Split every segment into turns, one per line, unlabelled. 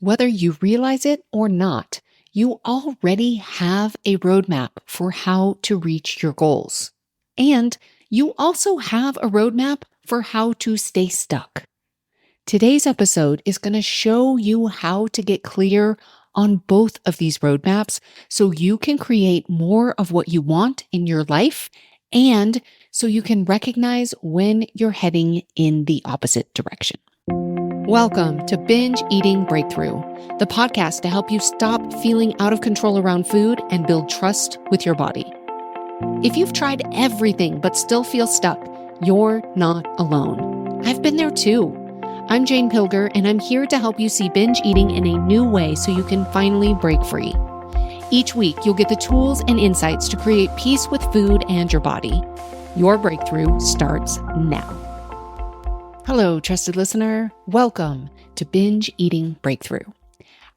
Whether you realize it or not, you already have a roadmap for how to reach your goals. And you also have a roadmap for how to stay stuck. Today's episode is going to show you how to get clear on both of these roadmaps so you can create more of what you want in your life and so you can recognize when you're heading in the opposite direction. Welcome to Binge Eating Breakthrough, the podcast to help you stop feeling out of control around food and build trust with your body. If you've tried everything but still feel stuck, you're not alone. I've been there too. I'm Jane Pilger, and I'm here to help you see binge eating in a new way so you can finally break free. Each week, you'll get the tools and insights to create peace with food and your body. Your breakthrough starts now. Hello, trusted listener. Welcome to Binge Eating Breakthrough.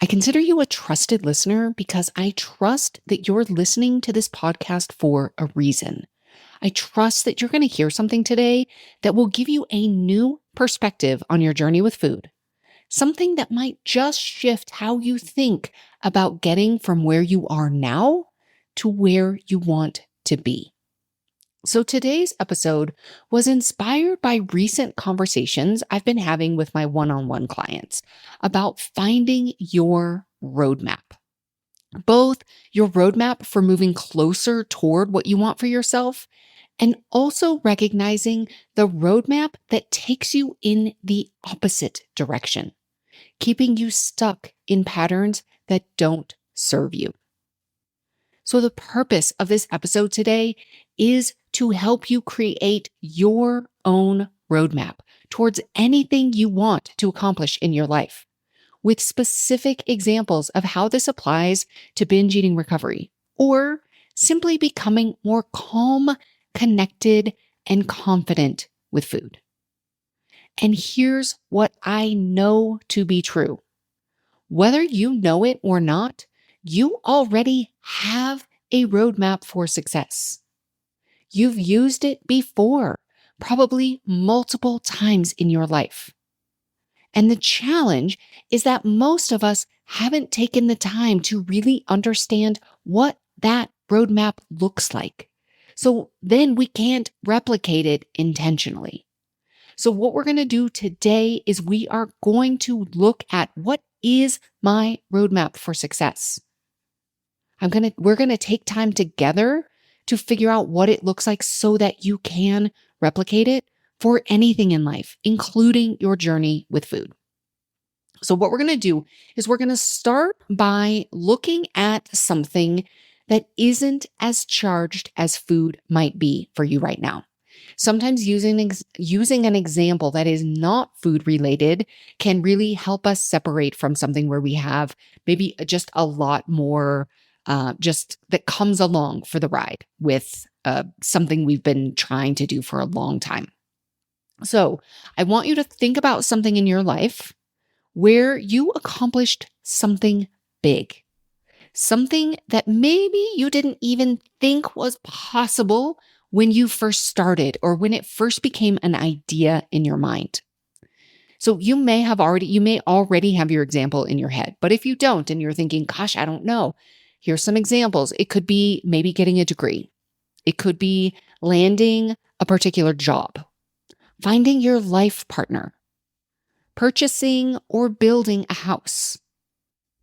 I consider you a trusted listener because I trust that you're listening to this podcast for a reason. I trust that you're going to hear something today that will give you a new perspective on your journey with food. Something that might just shift how you think about getting from where you are now to where you want to be. So today's episode was inspired by recent conversations I've been having with my one-on-one clients about finding your roadmap. Both your roadmap for moving closer toward what you want for yourself and also recognizing the roadmap that takes you in the opposite direction, keeping you stuck in patterns that don't serve you. So the purpose of this episode today is to help you create your own roadmap towards anything you want to accomplish in your life, with specific examples of how this applies to binge eating recovery, or simply becoming more calm, connected, and confident with food. And here's what I know to be true. Whether you know it or not, you already have a roadmap for success. You've used it before, probably multiple times in your life. And the challenge is that most of us haven't taken the time to really understand what that roadmap looks like. So then we can't replicate it intentionally. So what we're going to do today is we are going to look at what is my roadmap for success. We're going to take time together to figure out what it looks like so that you can replicate it for anything in life, including your journey with food. So what we're going to do is we're going to start by looking at something that isn't as charged as food might be for you right now. Sometimes using an example that is not food related can really help us separate from something where we have maybe just a lot more just that comes along for the ride with something we've been trying to do for a long time. So I want you to think about something in your life where you accomplished something big, something that maybe you didn't even think was possible when you first started or when it first became an idea in your mind. So you may already have your example in your head, but if you don't and you're thinking, gosh, I don't know, here's some examples. It could be maybe getting a degree. It could be landing a particular job, finding your life partner, purchasing or building a house,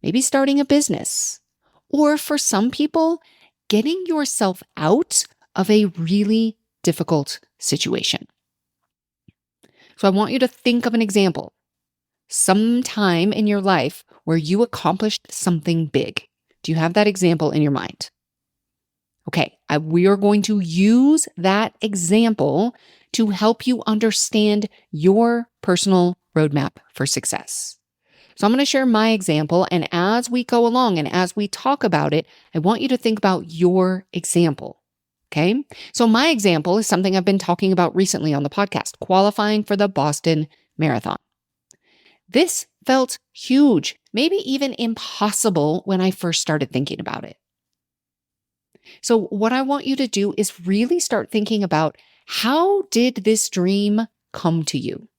maybe starting a business, or for some people, getting yourself out of a really difficult situation. So I want you to think of an example, sometime in your life where you accomplished something big. Do you have that example in your mind? Okay, we are going to use that example to help you understand your personal roadmap for success. So I'm going to share my example, and as we go along and as we talk about it, I want you to think about your example. Okay, so my example is something I've been talking about recently on the podcast, qualifying for the Boston Marathon. This felt huge, maybe even impossible when I first started thinking about it. So what I want you to do is really start thinking about, how did this dream come to you?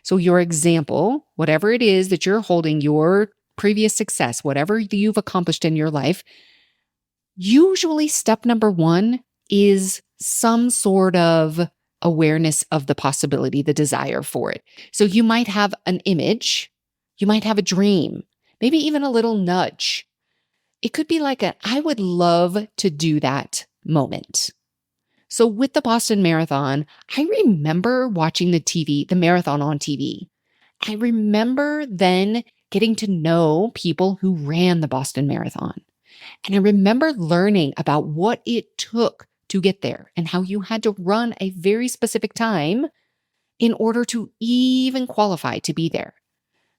So your example, whatever it is that you're holding, your previous success, whatever you've accomplished in your life, usually step number one is some sort of awareness of the possibility, the desire for it. So you might have an image, you might have a dream, maybe even a little nudge. It could be like I would love to do that moment. So with the Boston Marathon, I remember watching the marathon on TV. I remember then getting to know people who ran the Boston Marathon. And I remember learning about what it took to get there and how you had to run a very specific time in order to even qualify to be there.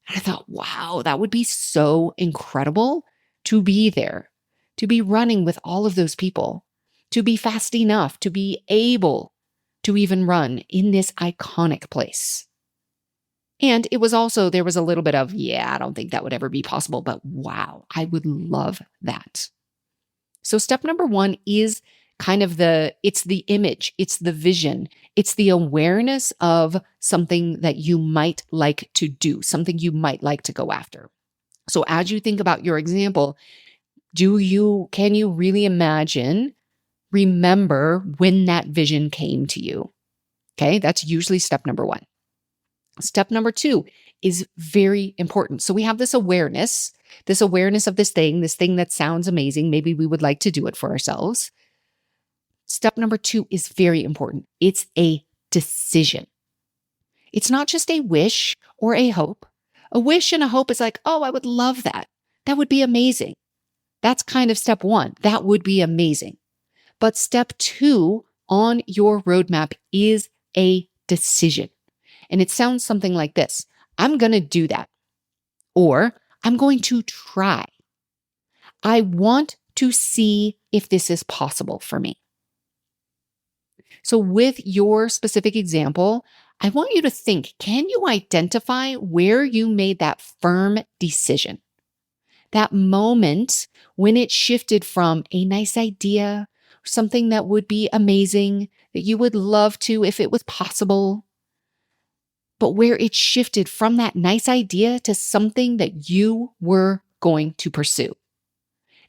And I thought, wow, that would be so incredible to be there, to be running with all of those people, to be fast enough to be able to even run in this iconic place. And it was also, there was a little bit of, I don't think that would ever be possible, but wow, I would love that. So step number one is kind of it's the image, it's the vision, it's the awareness of something that you might like to do, something you might like to go after. So as you think about your example, can you really remember when that vision came to you? Okay, that's usually step number one. Step number two is very important. So we have this awareness of this thing that sounds amazing. Maybe we would like to do it for ourselves. Step number two is very important. It's a decision. It's not just a wish or a hope. A wish and a hope is like, oh, I would love that. That would be amazing. That's kind of step one. That would be amazing. But step two on your roadmap is a decision. And it sounds something like this. I'm going to do that. Or I'm going to try. I want to see if this is possible for me. So with your specific example, I want you to think, can you identify where you made that firm decision? That moment when it shifted from a nice idea, something that would be amazing, that you would love to if it was possible, but where it shifted from that nice idea to something that you were going to pursue.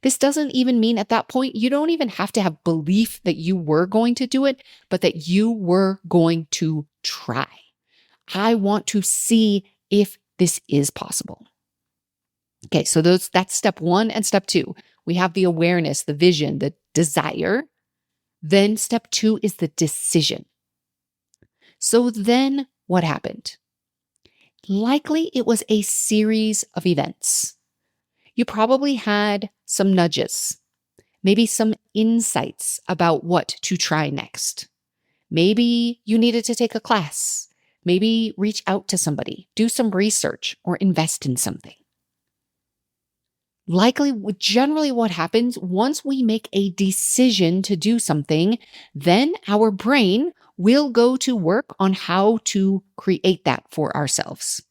This doesn't even mean at that point, you don't even have to have belief that you were going to do it, but that you were going to try. I want to see if this is possible. Okay, so that's step one and step two. We have the awareness, the vision, the desire. Then step two is the decision. So then what happened? Likely it was a series of events. You probably had some nudges, maybe some insights about what to try next. Maybe you needed to take a class, maybe reach out to somebody, do some research, or invest in something. Generally what happens once we make a decision to do something, then our brain will go to work on how to create that for ourselves.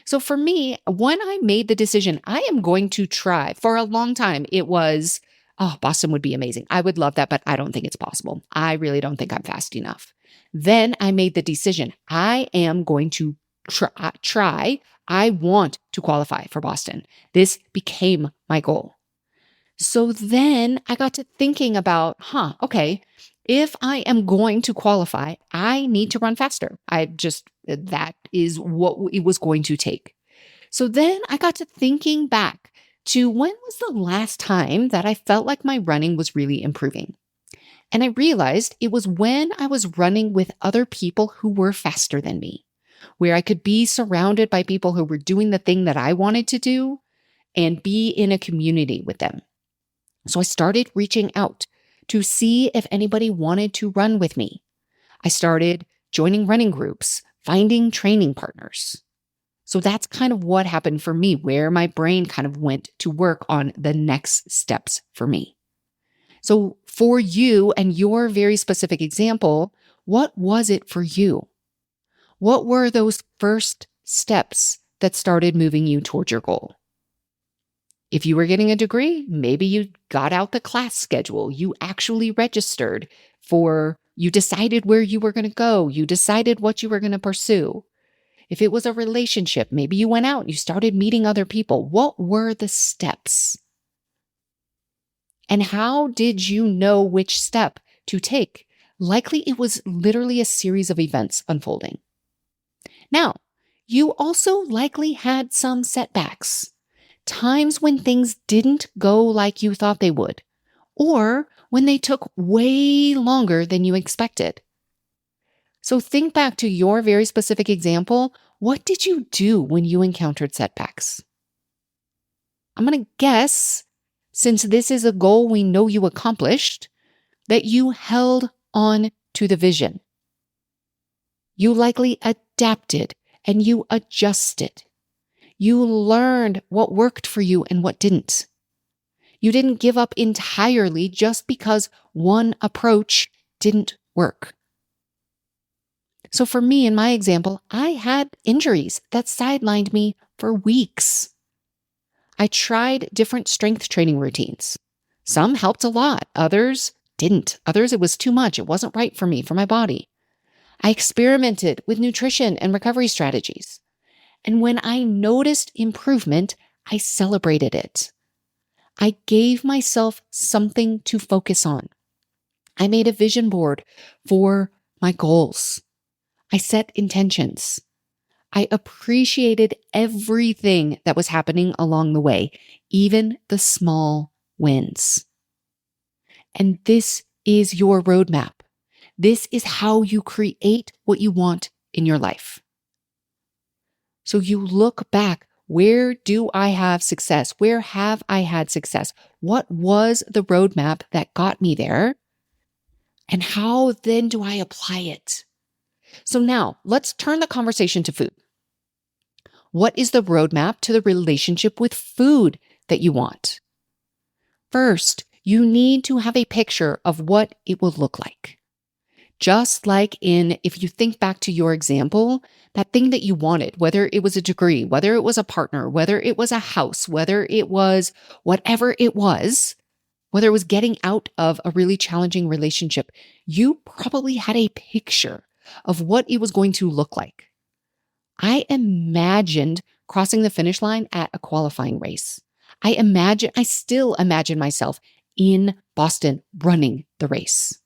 So for me, when I made the decision, I am going to try. For a long time, it was, Boston would be amazing. I would love that, but I don't think it's possible. I really don't think I'm fast enough. Then I made the decision. I am going to try. I want to qualify for Boston. This became my goal. So then I got to thinking about, okay, if I am going to qualify, I need to run faster. That is what it was going to take. So then I got to thinking back to when was the last time that I felt like my running was really improving? And I realized it was when I was running with other people who were faster than me, where I could be surrounded by people who were doing the thing that I wanted to do and be in a community with them. So I started reaching out to see if anybody wanted to run with me. I started joining running groups, finding training partners. So that's kind of what happened for me, where my brain kind of went to work on the next steps for me. So for you and your very specific example, what was it for you? What were those first steps that started moving you toward your goal? If you were getting a degree, maybe you got out the class schedule. You actually registered you decided where you were going to go. You decided what you were going to pursue. If it was a relationship, maybe you went out, you started meeting other people. What were the steps? And how did you know which step to take? Likely it was literally a series of events unfolding. Now, you also likely had some setbacks, times when things didn't go like you thought they would, or when they took way longer than you expected. So think back to your very specific example. What did you do when you encountered setbacks? I'm going to guess, since this is a goal we know you accomplished, that you held on to the vision. You likely adapted and you adjusted. You learned what worked for you and what didn't. You didn't give up entirely just because one approach didn't work. So for me, in my example, I had injuries that sidelined me for weeks. I tried different strength training routines. Some helped a lot, others didn't. Others, it was too much. It wasn't right for me, for my body. I experimented with nutrition and recovery strategies. And when I noticed improvement, I celebrated it. I gave myself something to focus on. I made a vision board for my goals. I set intentions. I appreciated everything that was happening along the way, even the small wins. And this is your roadmap. This is how you create what you want in your life. So you look back, where do I have success? Where have I had success? What was the roadmap that got me there? And how then do I apply it? So now let's turn the conversation to food. What is the roadmap to the relationship with food that you want? First, you need to have a picture of what it will look like. Just like if you think back to your example, that thing that you wanted, whether it was a degree, whether it was a partner, whether it was a house, whether it was whatever it was, whether it was getting out of a really challenging relationship, you probably had a picture of what it was going to look like. I imagined crossing the finish line at a qualifying race. I still imagine myself in Boston running the race.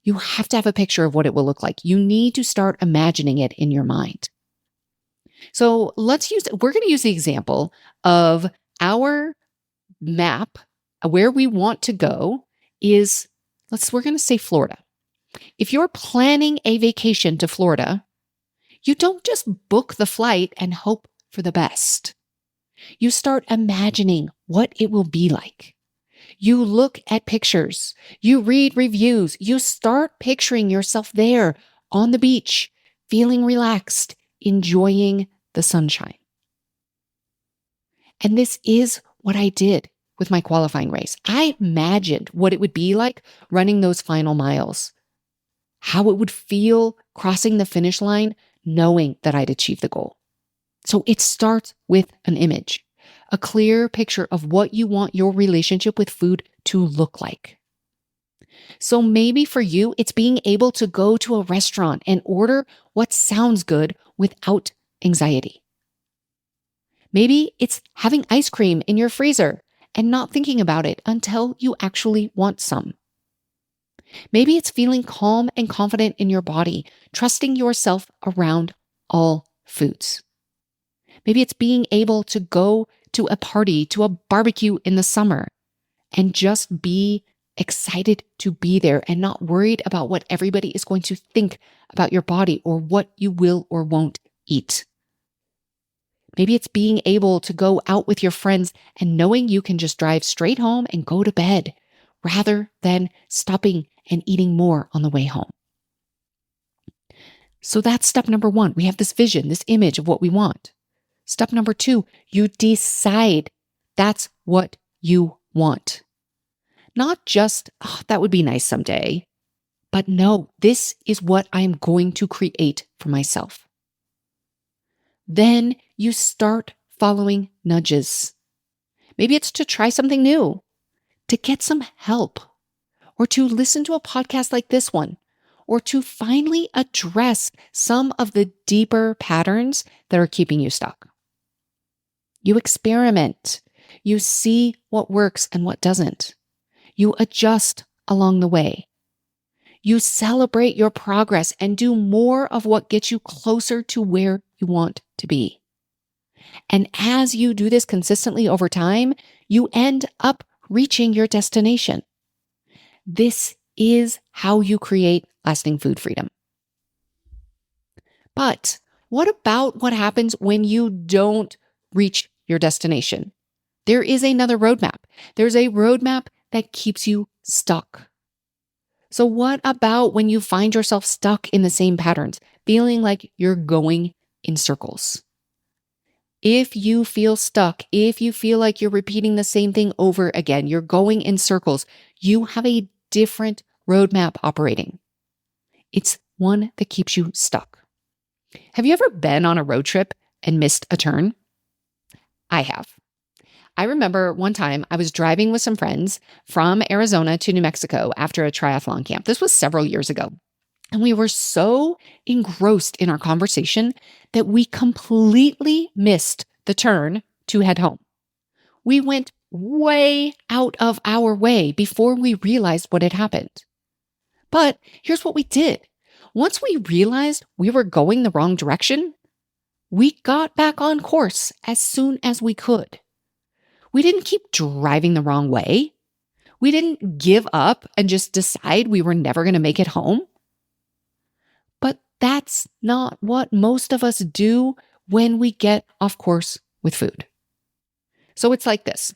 You have to have a picture of what it will look like. You need to start imagining it in your mind. So we're going to use the example of our map, where we want to go is, we're going to say Florida. If you're planning a vacation to Florida, you don't just book the flight and hope for the best. You start imagining what it will be like. You look at pictures, you read reviews, you start picturing yourself there on the beach, feeling relaxed, enjoying the sunshine. And this is what I did with my qualifying race. I imagined what it would be like running those final miles, how it would feel crossing the finish line, knowing that I'd achieved the goal. So it starts with an image, a clear picture of what you want your relationship with food to look like. So maybe for you, it's being able to go to a restaurant and order what sounds good without anxiety. Maybe it's having ice cream in your freezer and not thinking about it until you actually want some. Maybe it's feeling calm and confident in your body, trusting yourself around all foods. Maybe it's being able to go to a party, to a barbecue in the summer, and just be excited to be there and not worried about what everybody is going to think about your body or what you will or won't eat. Maybe it's being able to go out with your friends and knowing you can just drive straight home and go to bed rather than stopping and eating more on the way home. So that's step number one. We have this vision, this image of what we want. Step number two, you decide that's what you want. Not just, that would be nice someday, but no, this is what I'm going to create for myself. Then you start following nudges. Maybe it's to try something new, to get some help, or to listen to a podcast like this one, or to finally address some of the deeper patterns that are keeping you stuck. You experiment. You see what works and what doesn't. You adjust along the way. You celebrate your progress and do more of what gets you closer to where you want to be. And as you do this consistently over time, you end up reaching your destination. This is how you create lasting food freedom. But what about what happens when you don't reach your destination? There is another roadmap. There's a roadmap that keeps you stuck. So what about when you find yourself stuck in the same patterns, feeling like you're going in circles? If you feel stuck, if you feel like you're repeating the same thing over again, you're going in circles, you have a different roadmap operating. It's one that keeps you stuck. Have you ever been on a road trip and missed a turn? I have. I remember one time I was driving with some friends from Arizona to New Mexico after a triathlon camp. This was several years ago. And we were so engrossed in our conversation that we completely missed the turn to head home. We went way out of our way before we realized what had happened. But here's what we did. Once we realized we were going the wrong direction, we got back on course as soon as we could. We didn't keep driving the wrong way. We didn't give up and just decide we were never going to make it home. But that's not what most of us do when we get off course with food. So it's like this.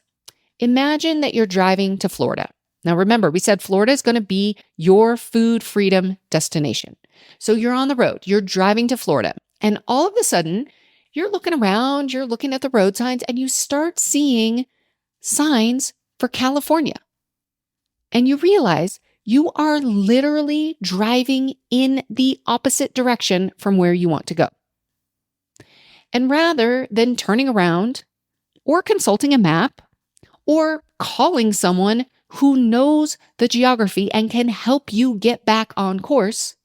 Imagine that you're driving to Florida. Now remember, we said Florida is going to be your food freedom destination. So you're on the road, you're driving to Florida, and all of a sudden, you're looking around, you're looking at the road signs, and you start seeing signs for California. And you realize you are literally driving in the opposite direction from where you want to go. And rather than turning around or consulting a map or calling someone who knows the geography and can help you get back on course,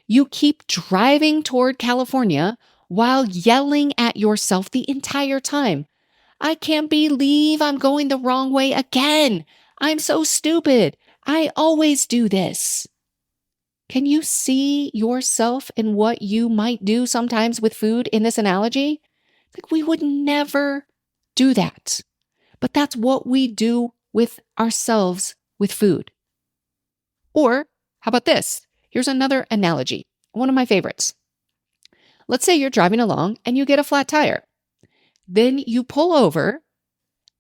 you keep driving toward California while yelling at yourself the entire time. I can't believe I'm going the wrong way again. I'm so stupid. I always do this. Can you see yourself in what you might do sometimes with food in this analogy? Like we would never do that. But that's what we do with ourselves with food. Or how about this? Here's another analogy, one of my favorites. Let's say you're driving along and you get a flat tire. Then you pull over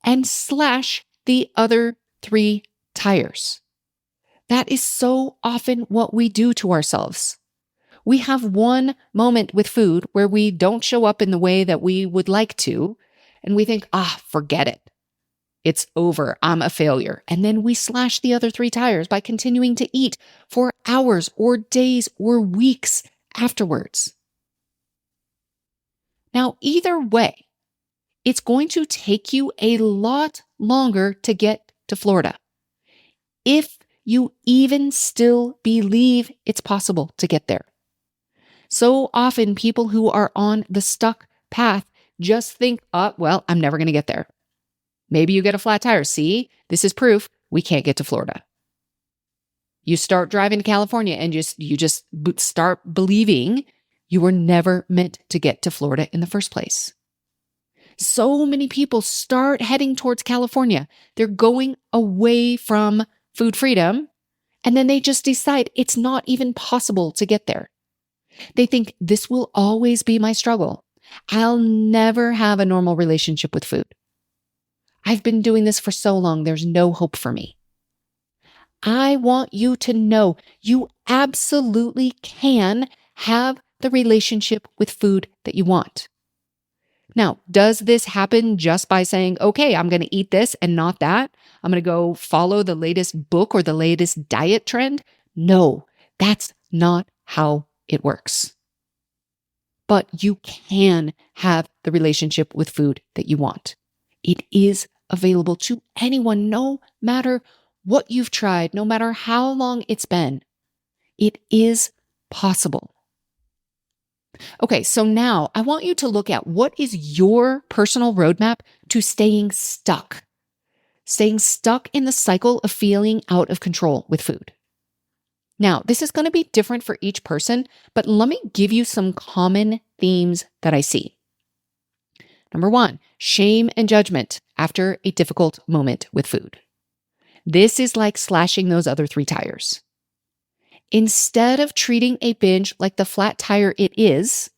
and slash the other 3 tires. That is so often what we do to ourselves. We have one moment with food where we don't show up in the way that we would like to, and we think, forget it. It's over. I'm a failure. And then we slash the other 3 tires by continuing to eat for hours or days or weeks afterwards. Now, either way, it's going to take you a lot longer to get to Florida. If you even still believe it's possible to get there. So often people who are on the stuck path just think, I'm never going to get there. Maybe you get a flat tire. See, this is proof we can't get to Florida. You start driving to California and you just start believing you were never meant to get to Florida in the first place. So many people start heading towards California. They're going away from food freedom, and then they just decide it's not even possible to get there. They think this will always be my struggle. I'll never have a normal relationship with food. I've been doing this for so long, there's no hope for me. I want you to know you absolutely can have the relationship with food that you want. Now, does this happen just by saying, okay, I'm going to eat this and not that? I'm going to go follow the latest book or the latest diet trend? No, that's not how it works. But you can have the relationship with food that you want. It is available to anyone, no matter what you've tried, no matter how long it's been. It is possible. Okay, so now I want you to look at what is your personal roadmap to staying stuck in the cycle of feeling out of control with food. Now, this is going to be different for each person, but let me give you some common themes that I see. Number 1, shame and judgment after a difficult moment with food. This is like slashing those other 3 tires. Instead of treating a binge like the flat tire it is,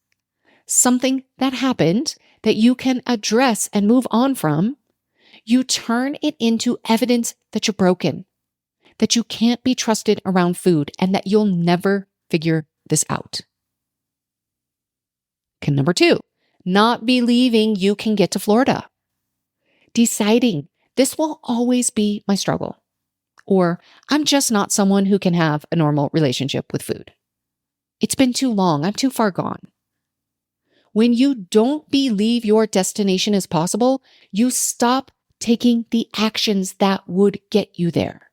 something that happened that you can address and move on from, you turn it into evidence that you're broken, that you can't be trusted around food, and that you'll never figure this out. And number 2, not believing you can get to Florida. Deciding this will always be my struggle, or I'm just not someone who can have a normal relationship with food. It's been too long. I'm too far gone. When you don't believe your destination is possible, you stop taking the actions that would get you there.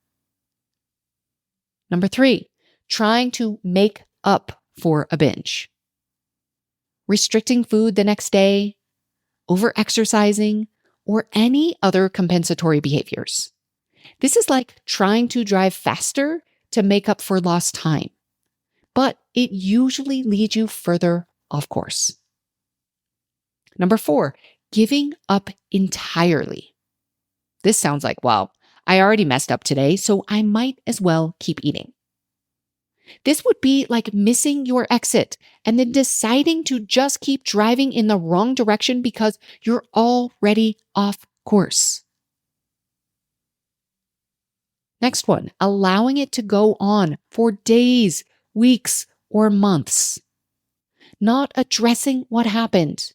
Number 3, trying to make up for a binge. Restricting food the next day, over-exercising, or any other compensatory behaviors. This is like trying to drive faster to make up for lost time, but it usually leads you further off course. Number 4, giving up entirely. This sounds like, well, I already messed up today, so I might as well keep eating. This would be like missing your exit and then deciding to just keep driving in the wrong direction because you're already off course. Next one, allowing it to go on for days, weeks, or months. Not addressing what happened.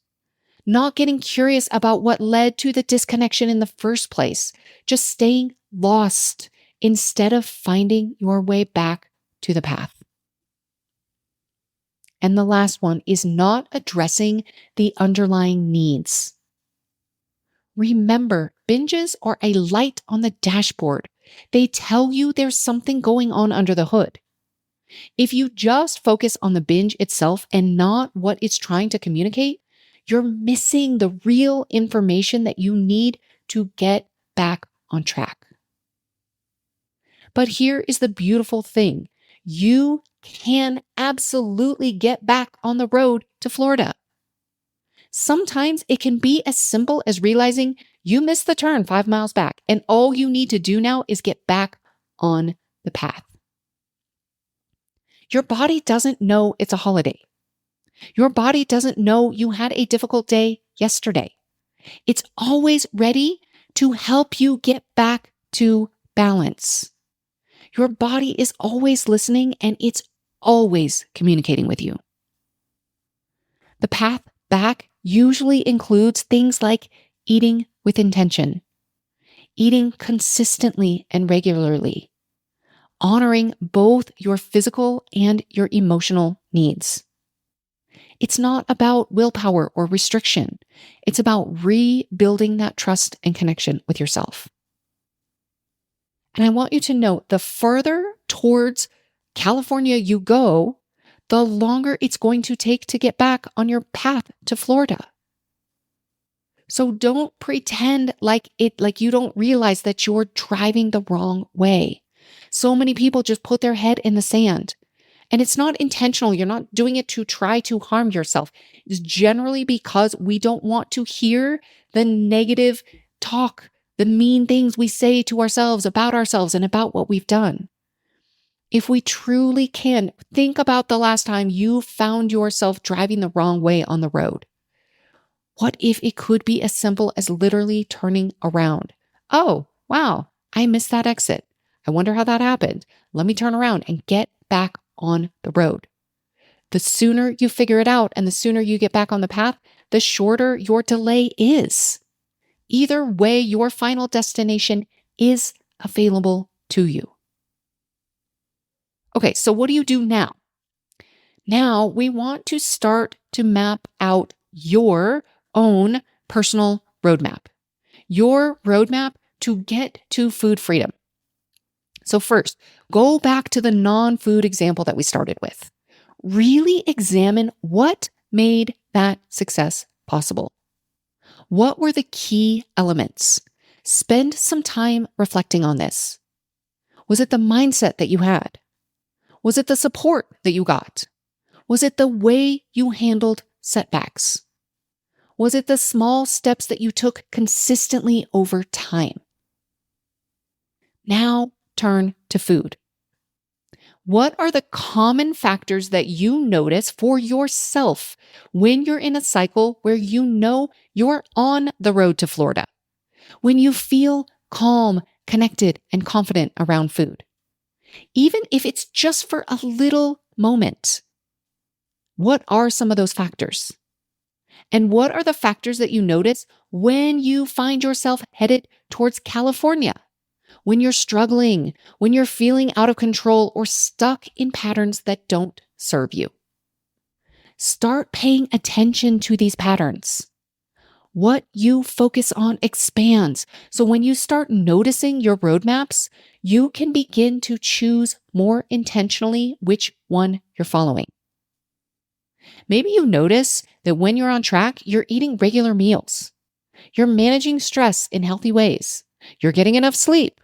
Not getting curious about what led to the disconnection in the first place. Just staying lost instead of finding your way back to the path. And the last one is not addressing the underlying needs. Remember, binges are a light on the dashboard. They tell you there's something going on under the hood. If you just focus on the binge itself and not what it's trying to communicate, you're missing the real information that you need to get back on track. But here is the beautiful thing. You can absolutely get back on the road to Florida. Sometimes it can be as simple as realizing you missed the turn 5 miles back, and all you need to do now is get back on the path. Your body doesn't know it's a holiday. Your body doesn't know you had a difficult day yesterday. It's always ready to help you get back to balance. Your body is always listening and it's always communicating with you. The path back usually includes things like eating with intention, eating consistently and regularly, honoring both your physical and your emotional needs. It's not about willpower or restriction. It's about rebuilding that trust and connection with yourself. And I want you to note, the further towards California you go, the longer it's going to take to get back on your path to Florida. So don't pretend like you don't realize that you're driving the wrong way. So many people just put their head in the sand. And it's not intentional. You're not doing it to try to harm yourself. It's generally because we don't want to hear the negative talk, the mean things we say to ourselves and about what we've done. If we truly can, think about the last time you found yourself driving the wrong way on the road. What if it could be as simple as literally turning around? Oh, wow, I missed that exit. I wonder how that happened. Let me turn around and get back on the road. The sooner you figure it out and the sooner you get back on the path, the shorter your delay is. Either way, your final destination is available to you. Okay, so what do you do now? Now we want to start to map out your own personal roadmap, your roadmap to get to food freedom. So first, go back to the non-food example that we started with. Really examine what made that success possible. What were the key elements? Spend some time reflecting on this. Was it the mindset that you had? Was it the support that you got? Was it the way you handled setbacks? Was it the small steps that you took consistently over time? Now turn to food. What are the common factors that you notice for yourself when you're in a cycle where you know you're on the road to Florida? When you feel calm, connected, and confident around food? Even if it's just for a little moment. What are some of those factors? And what are the factors that you notice when you find yourself headed towards California? When you're struggling, when you're feeling out of control or stuck in patterns that don't serve you. Start paying attention to these patterns. What you focus on expands. So when you start noticing your roadmaps, you can begin to choose more intentionally which one you're following. Maybe you notice that when you're on track, you're eating regular meals. You're managing stress in healthy ways. You're getting enough sleep.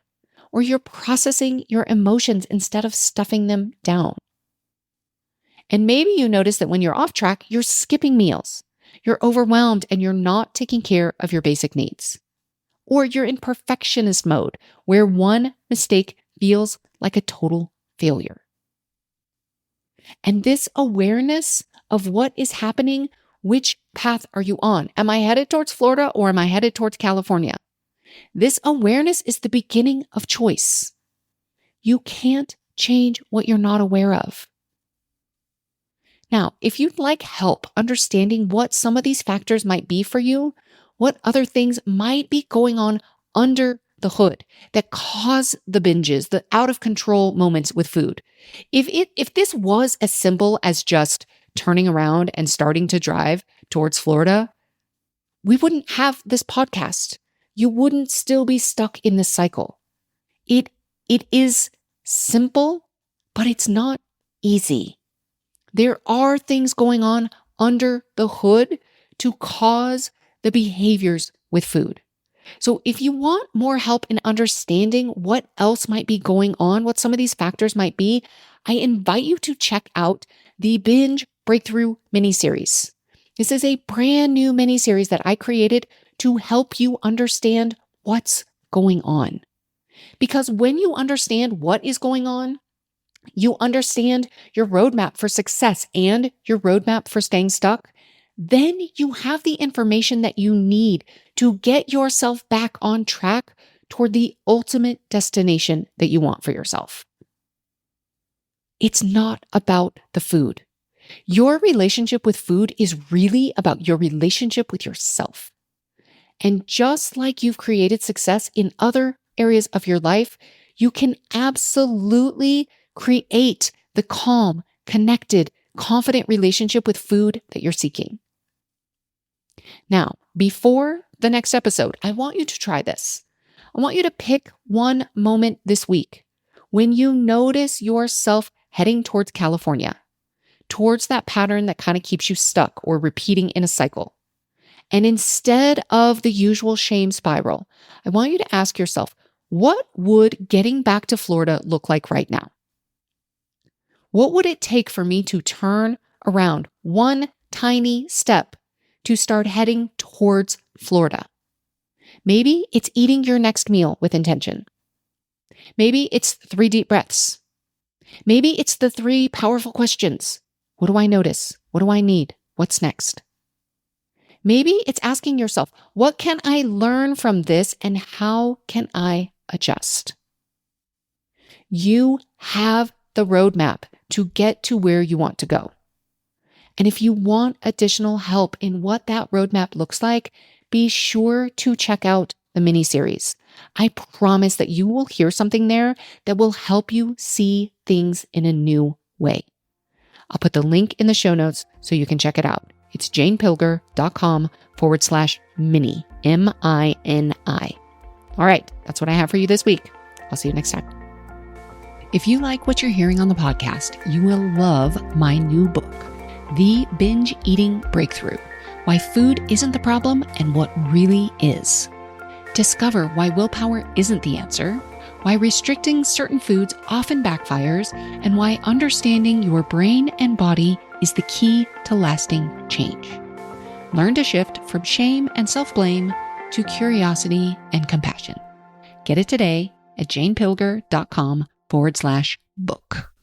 Or you're processing your emotions instead of stuffing them down. And maybe you notice that when you're off track, you're skipping meals. You're overwhelmed and you're not taking care of your basic needs. Or you're in perfectionist mode, where one mistake feels like a total failure. And this awareness of what is happening, which path are you on? Am I headed towards Florida or am I headed towards California? This awareness is the beginning of choice. You can't change what you're not aware of. Now, if you'd like help understanding what some of these factors might be for you, what other things might be going on under the hood that cause the binges, the out of control moments with food. If this was as simple as just turning around and starting to drive towards Florida, we wouldn't have this podcast. You wouldn't still be stuck in this cycle. It is simple, but it's not easy. There are things going on under the hood to cause the behaviors with food. So if you want more help in understanding what else might be going on, what some of these factors might be, I invite you to check out the Binge Breakthrough miniseries. This is a brand new miniseries that I created to help you understand what's going on. Because when you understand what is going on, you understand your roadmap for success and your roadmap for staying stuck, then you have the information that you need to get yourself back on track toward the ultimate destination that you want for yourself. It's not about the food. Your relationship with food is really about your relationship with yourself. And just like you've created success in other areas of your life, you can absolutely create the calm, connected, confident relationship with food that you're seeking. Now, before the next episode, I want you to try this. I want you to pick one moment this week when you notice yourself heading towards California, towards that pattern that kind of keeps you stuck or repeating in a cycle. And instead of the usual shame spiral, I want you to ask yourself, what would getting back to Florida look like right now? What would it take for me to turn around one tiny step to start heading towards Florida? Maybe it's eating your next meal with intention. Maybe it's 3 deep breaths. Maybe it's the 3 powerful questions. What do I notice? What do I need? What's next? Maybe it's asking yourself, what can I learn from this and how can I adjust? You have the roadmap to get to where you want to go. And if you want additional help in what that roadmap looks like, be sure to check out the mini-series. I promise that you will hear something there that will help you see things in a new way. I'll put the link in the show notes so you can check it out. It's janepilger.com/mini, MINI. All right, that's what I have for you this week. I'll see you next time. If you like what you're hearing on the podcast, you will love my new book, The Binge Eating Breakthrough: Why Food Isn't the Problem and What Really Is. Discover why willpower isn't the answer, why restricting certain foods often backfires, and why understanding your brain and body is the key to lasting change. Learn to shift from shame and self-blame to curiosity and compassion. Get it today at janepilger.com/book.